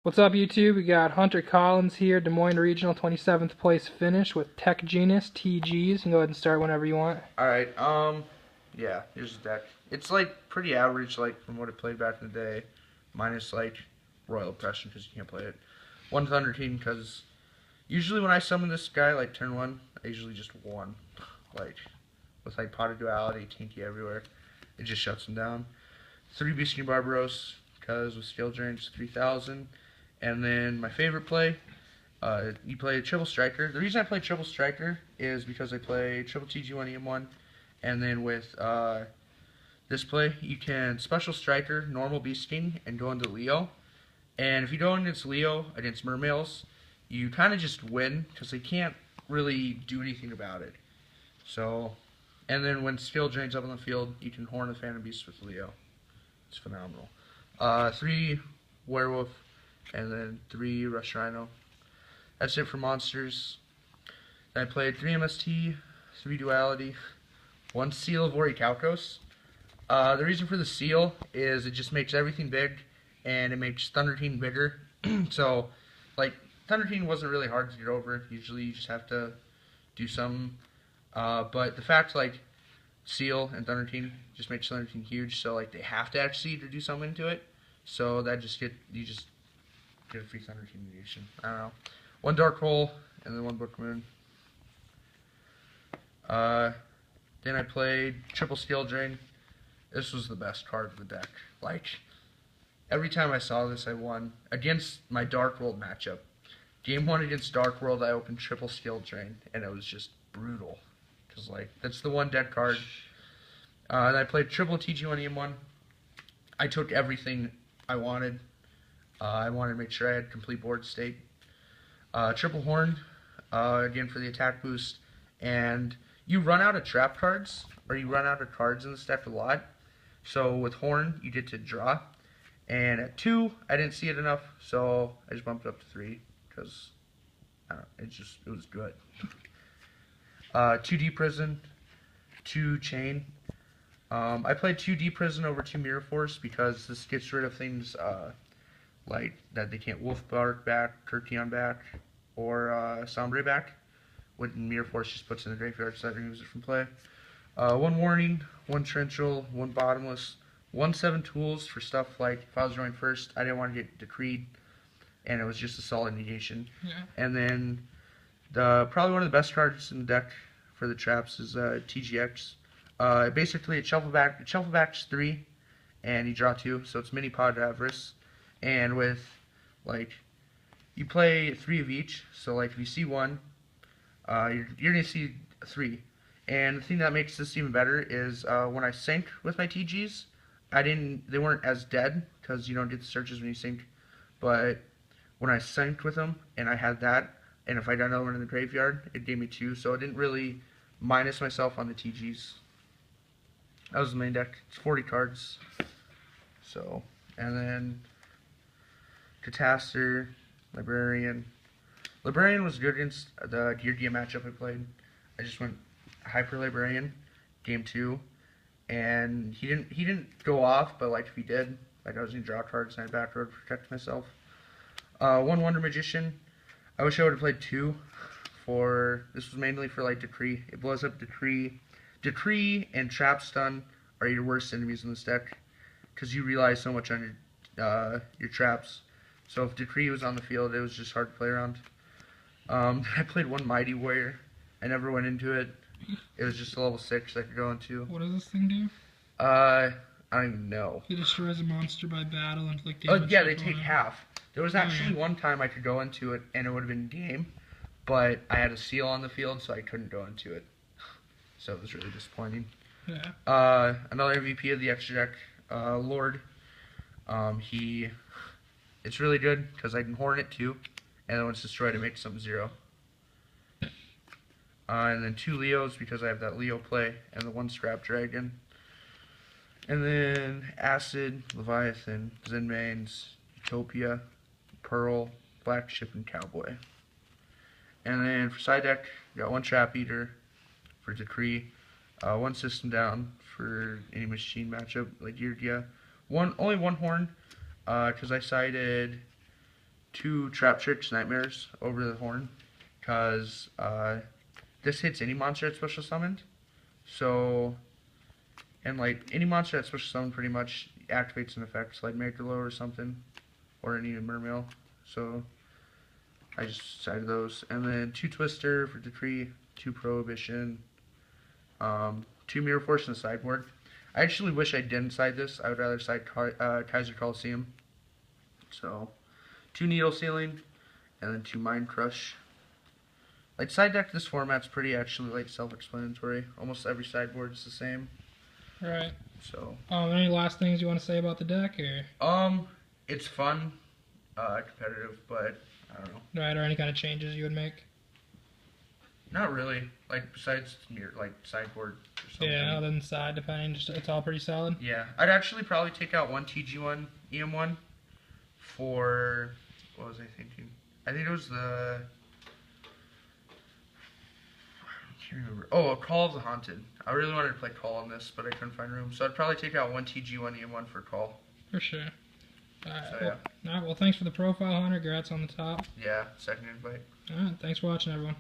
What's up, YouTube? We got Hunter Collins here, Des Moines Regional 27th place finish with Tech Genus TGs. You can go ahead and start whenever you want. Alright, yeah, here's the deck. It's, like, pretty average, like, from what it played back in the day, minus, like, Royal Oppression, because you can't play it. One Thunder Team, because usually when I summon this guy, like, turn one, I usually just one. Like, with, like, Pot of Duality, Tinky everywhere, it just shuts him down. 3 Beasting Barbaros, because with Skill Drain, it's 3,000. And then my favorite play, you play Triple Striker. The reason I play Triple Striker is because I play Triple TG1 EM1, and then with this play, you can Special Striker, Normal Beast King, and go into Leo. And if you go against Leo, against Mermails, you kind of just win, because they can't really do anything about it. So, and then when skill drains up on the field, you can Horn the Phantom Beast with Leo. It's phenomenal. 3 Werewolf, and then 3 Rush Rhino. That's it for monsters. Then I played 3 MST, 3 Duality, 1 Seal of Orichalcos. The reason for the seal is it just makes everything big, and it makes Thunder Team bigger. So, like, Thunder Team wasn't really hard to get over. Usually you just have to do some. But the fact, like, Seal and Thunder Team just makes Thunder Team huge, so, like, they have to actually do something to it. So that you just get a free Thunder Team negation. I don't know. 1 Dark Hole, and then 1 Book Moon. Then I played Triple Skill Drain. This was the best card of the deck. Like, every time I saw this, I won. Against my Dark World matchup. Game 1 against Dark World, I opened Triple Skill Drain, and it was just brutal. Because, like, that's the one dead card. And I played Triple TG1 EM1. I took everything I wanted. I wanted to make sure I had complete board state. Triple Horn, again for the attack boost. And you run out of trap cards, or you run out of cards in this deck a lot. So with Horn, you get to draw. And at 2, I didn't see it enough, so I just bumped it up to 3, because it was good. 2 Deep Prison, 2 Chain. I played 2 Deep Prison over 2 Mirror Force because this gets rid of things like that they can't Wolf Bark back, Kirkion back, or Sombre back. What Mirror Force just puts in the graveyard so I can use it from play. 1 Warning, 1 Torrential, 1 Bottomless, 1 7 Tools for stuff like if I was drawing first, I didn't want to get Decreed, and it was just a solid negation. Yeah. And then probably one of the best cards in the deck for the traps is TGX. Basically, it shufflebacks 3, and you draw 2, so it's mini Pod Avarice. And with, like, you play 3 of each, so, like, if you see 1, you're going to see 3. And the thing that makes this even better is when I sync with my TGs, they weren't as dead, because you don't get the searches when you sync. But when I synced with them, and I had that, and if I got another one in the graveyard, it gave me 2, so it didn't really minus myself on the TGs. That was the main deck. It's 40 cards. So, and then Catastor, Librarian. Librarian was good against the Gear Gear matchup I played. I just went Hyper Librarian, game 2, and he didn't go off, but like if he did, like I was gonna draw cards and I had back row to protect myself. 1 Wonder Magician. I wish I would have played 2. This was mainly for like Decree. It blows up Decree. Decree and Trap Stun are your worst enemies in this deck, because you rely so much on your traps. So if Decree was on the field, it was just hard to play around. I played 1 Mighty Warrior. I never went into it. It was just a level 6 I could go into. What does this thing do? I don't even know. It destroys a monster by battle and inflict damage. Oh yeah, they take half. There was actually one time I could go into it, and it would have been game, but I had a seal on the field, so I couldn't go into it. So it was really disappointing. Yeah. Another MVP of the extra deck, Lord. It's really good because I can Horn it too, and then when it's destroyed, it makes something 0. And then 2 Leos because I have that Leo play, and the 1 Scrap Dragon. And then Acid, Leviathan, Zenmaines, Utopia, Pearl, Black Ship, and Cowboy. And then for side deck, we got 1 Trap Eater for Decree, 1 System Down for any machine matchup like Yurgia. Only 1 Horn, because I sided 2 Trap Tricks Nightmares over the horn, because this hits any monster that's special summoned. So, and like any monster that's special summoned pretty much activates an effect, like Megalo or something, or any Mermail. So I just decided those. And then 2 Twister for Decree, 2 Prohibition, 2 Mirror Force in the sideboard. I actually wish I didn't side this. I would rather side Kaiser Coliseum. So 2 Needle Sealing, and then 2 Mind Crush. Like, side deck this format's pretty actually like self-explanatory. Almost every sideboard is the same. Right. So. Any last things you want to say about the deck, or? It's fun, competitive, but I don't know. Right, or any kind of changes you would make? Not really. Like, besides like sideboard or something. Yeah, other than side, depending, just it's all pretty solid. Yeah, I'd actually probably take out 1 TG1, EM1 for, what was I thinking? I think it was the, I can't remember. Oh, Call of the Haunted. I really wanted to play Call on this, but I couldn't find room. So I'd probably take out 1 TG1, EM1 for Call. For sure. Alright, So, well, alright, well, thanks for the profile, Hunter. Congrats on the top. Yeah, second invite. Alright, thanks for watching, everyone.